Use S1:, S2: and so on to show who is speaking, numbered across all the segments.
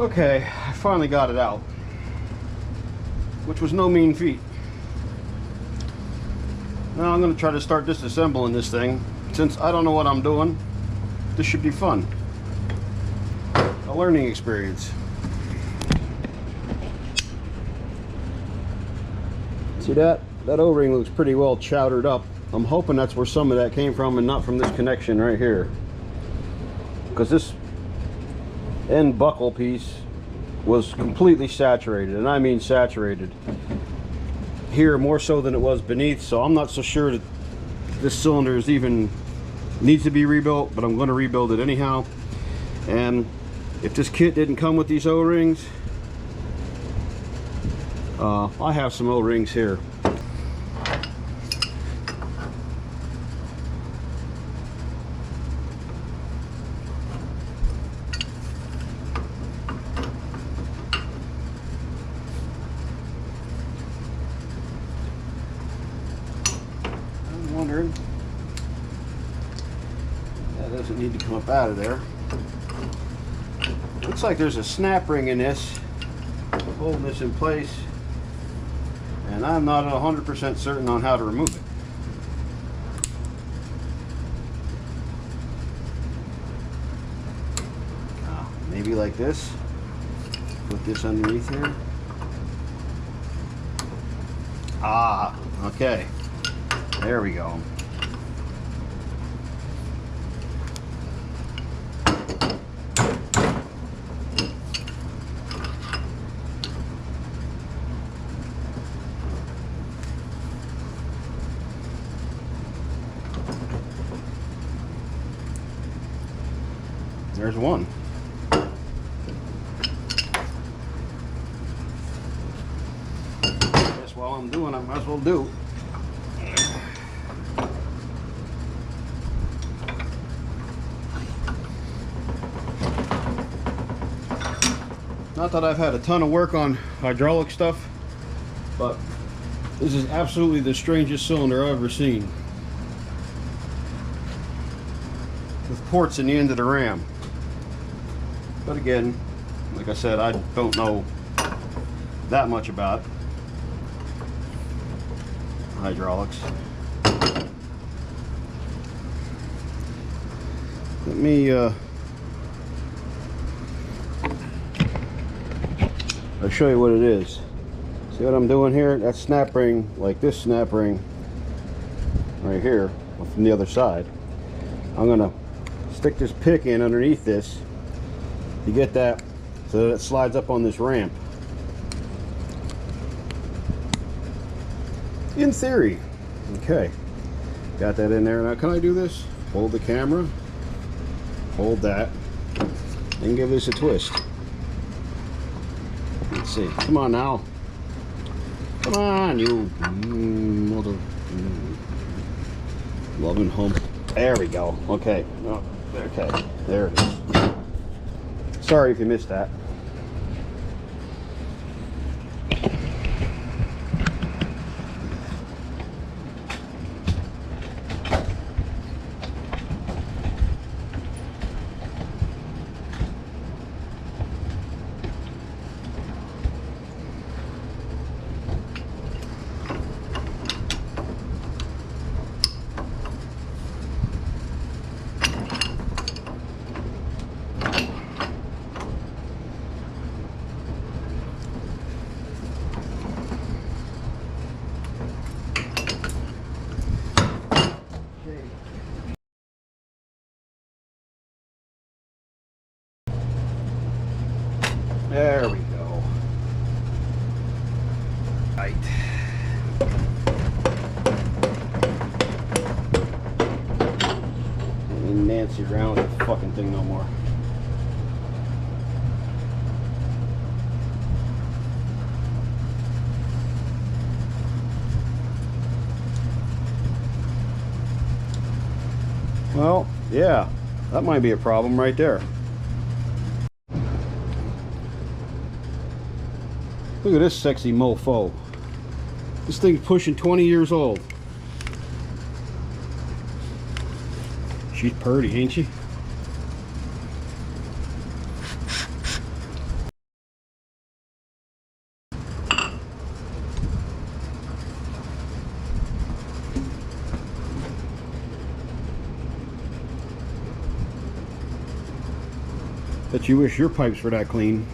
S1: Okay, I finally got it out, which was no mean feat. Now I'm going to try to start disassembling this thing. Since I don't know what I'm doing, this should be fun. A learning experience. See that? That O-ring looks pretty well chowdered up. I'm hoping that's where some of that came from and not from this connection right here. Because this end buckle piece was completely saturated, and I mean saturated. Here more so than it was beneath, so I'm not so sure that this cylinder is even needs to be rebuilt, but I'm going to rebuild it anyhow. And if this kit didn't come with these O-rings, I have some O-rings here. I'm wondering, that doesn't need to come up out of there. Looks like there's a snap ring in this holding this in place, and I'm not 100% certain on how to remove it. Maybe like this. Put this underneath here. Ah, okay. There we go. There's one. Guess while I'm doing, I might as well do. Not that I've had a ton of work on hydraulic stuff, but this is absolutely the strangest cylinder I've ever seen. With ports in the end of the ram. But again, like I said, I don't know that much about hydraulics. Let me I'll show you what it is. See what I'm doing here? That snap ring, like this snap ring right here from the other side. I'm gonna stick this pick in underneath this to get that so that it slides up on this ramp. In theory. Okay, got that in there. Now can I do this? Hold the camera, hold that, and give this a twist. Let's see. Come on now. Come on, you mother loving hump. There we go. Okay. Oh, okay. There it is. Sorry if you missed that. There we go. Right. Ain't Nancy around with the fucking thing no more. Well, yeah, that might be a problem right there. Look at this sexy mofo. This thing's pushing 20 years old. She's purty, ain't she? Bet you wish your pipes were that clean.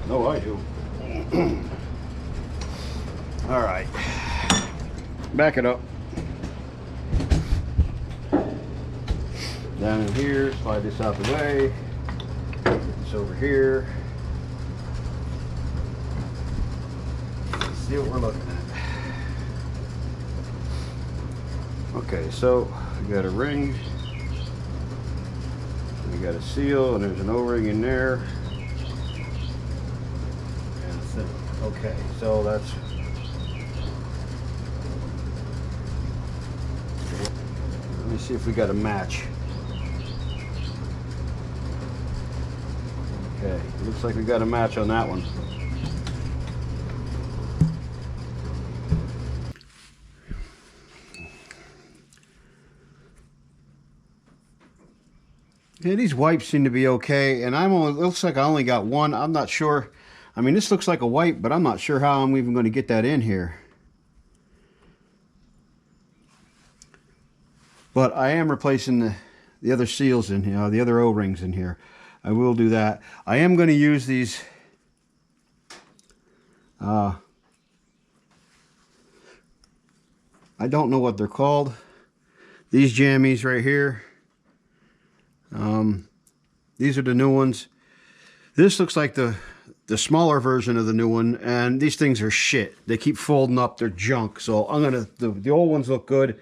S1: No, I do. All right. Back it up. Down in here, slide this out the way. Get this over here. Let's see what we're looking at. Okay, so we got a ring. We got a seal, and there's an O-ring in there. And a thing. Okay, so that's. Let me see if we got a match. Okay, looks like we got a match on that one. Yeah, these wipes seem to be okay, and looks like I only got one. I'm not sure. I mean, this looks like a wipe, but I'm not sure how I'm even going to get that in here. But I am replacing the other seals in here, the other O-rings in here. I will do that. I am going to use these I don't know what they're called. These jammies right here. These are the new ones. This looks like the smaller version of the new one, and these things are shit. They keep folding up. They're junk. So I'm gonna. The old ones look good.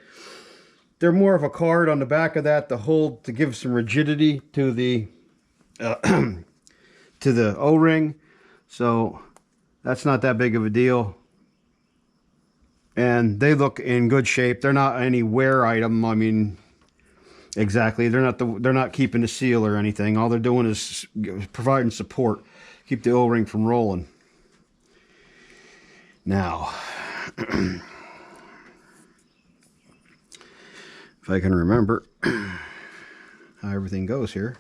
S1: They're more of a card on the back of that to hold, to give some rigidity to the to the O-ring. So that's not that big of a deal. And they look in good shape. They're not any wear item. I mean, exactly. They're not keeping the seal or anything. All they're doing is providing support, keep the O-ring from rolling. Now, if I can remember how everything goes here.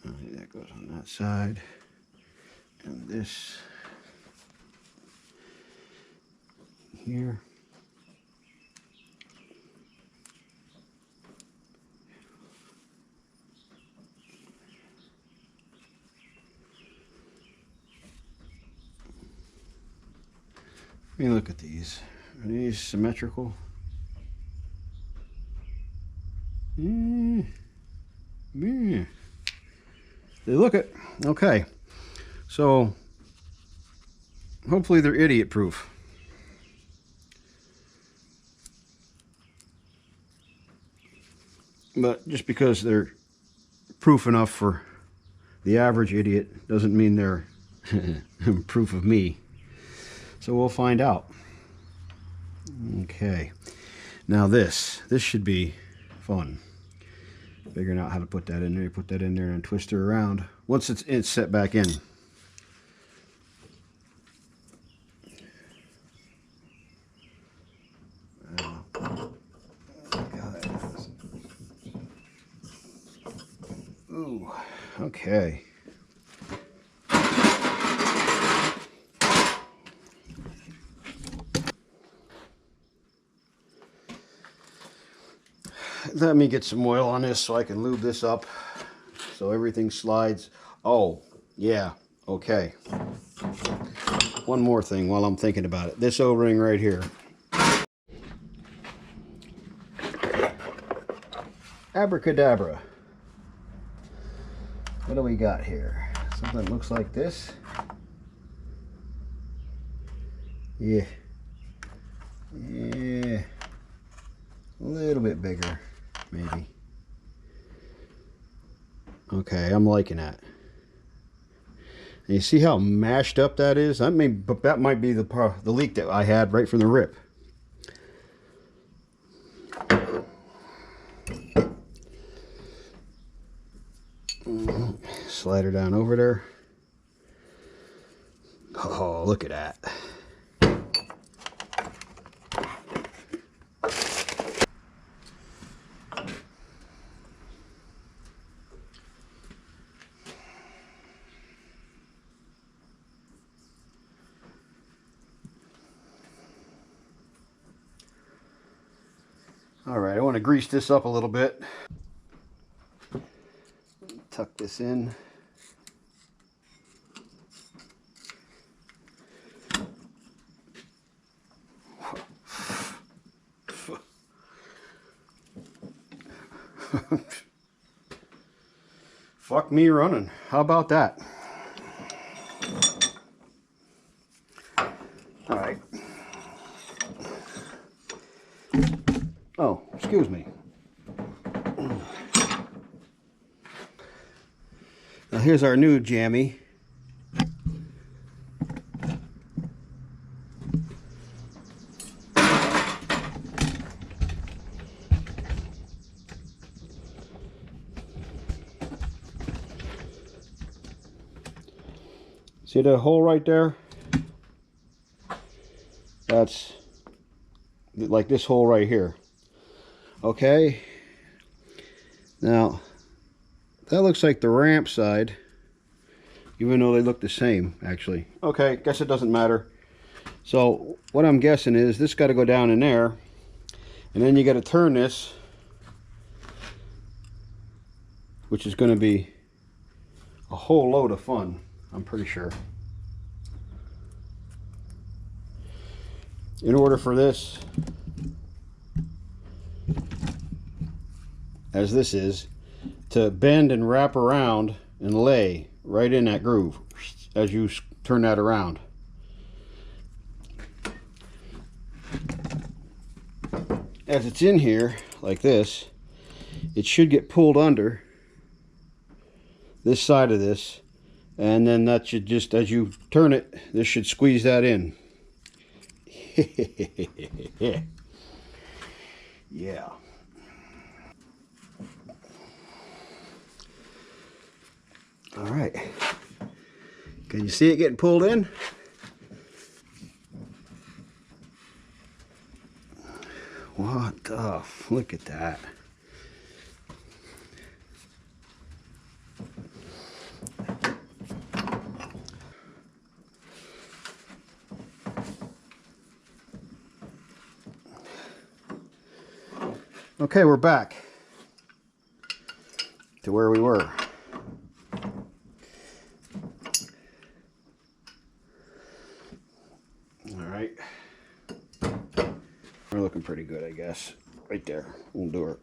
S1: That goes on that side, and this here. Let me look at these. Are these symmetrical? Yeah. They look it. Okay. So hopefully they're idiot proof. But just because they're proof enough for the average idiot doesn't mean they're proof of me. So we'll find out. Okay. Now this should be fun. Figuring out how to put that in there. You put that in there and twist her around. Once it's set back in. Ooh, okay. Let me get some oil on this so I can lube this up so everything slides. Oh, yeah, okay. One more thing while I'm thinking about it. This O-ring right here. Abracadabra. What do we got here? Something that looks like this. Yeah. Yeah. A little bit bigger, maybe. Okay, I'm liking that. And you see how mashed up that is? That might be the leak that I had right from the rip. Slide her down over there. Oh, look at that. All right, I want to grease this up a little bit. tuck this in. Fuck me running. How about that? All right. Oh, excuse me. Now here's our new jammy. See that hole right there? That's like this hole right here. Okay. Now, that looks like the ramp side, even though they look the same, actually. Okay, guess it doesn't matter. So, what I'm guessing is this got to go down in there, and then you got to turn this, which is going to be a whole load of fun, I'm pretty sure. In order for this, as this is, to bend and wrap around and lay right in that groove as you turn that around. As it's in here like this, it should get pulled under this side of this, and then that should just, as you turn it, this should squeeze that in. Yeah. All right. Can you see it getting pulled in? What the? Look at that. Okay, we're back to where we were. All right. We're looking pretty good, I guess. Right there. We'll do it.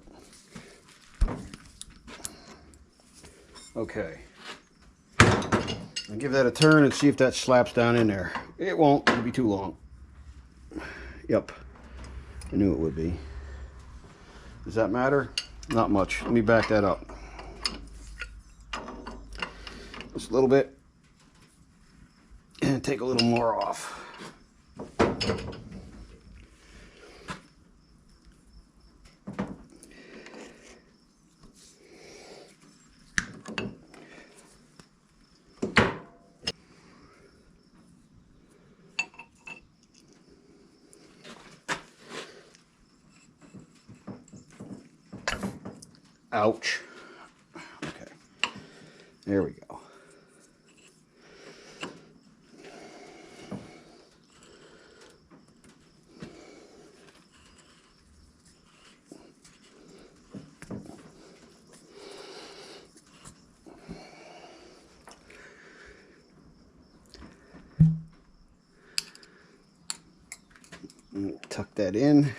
S1: Okay. I'll give that a turn and see if that slaps down in there. It won't. It'll be too long. Yep. I knew it would be. Does that matter? Not much. Let me back that up. Just a little bit. And take a little more off. Ouch. Okay. There we go. Tuck that in.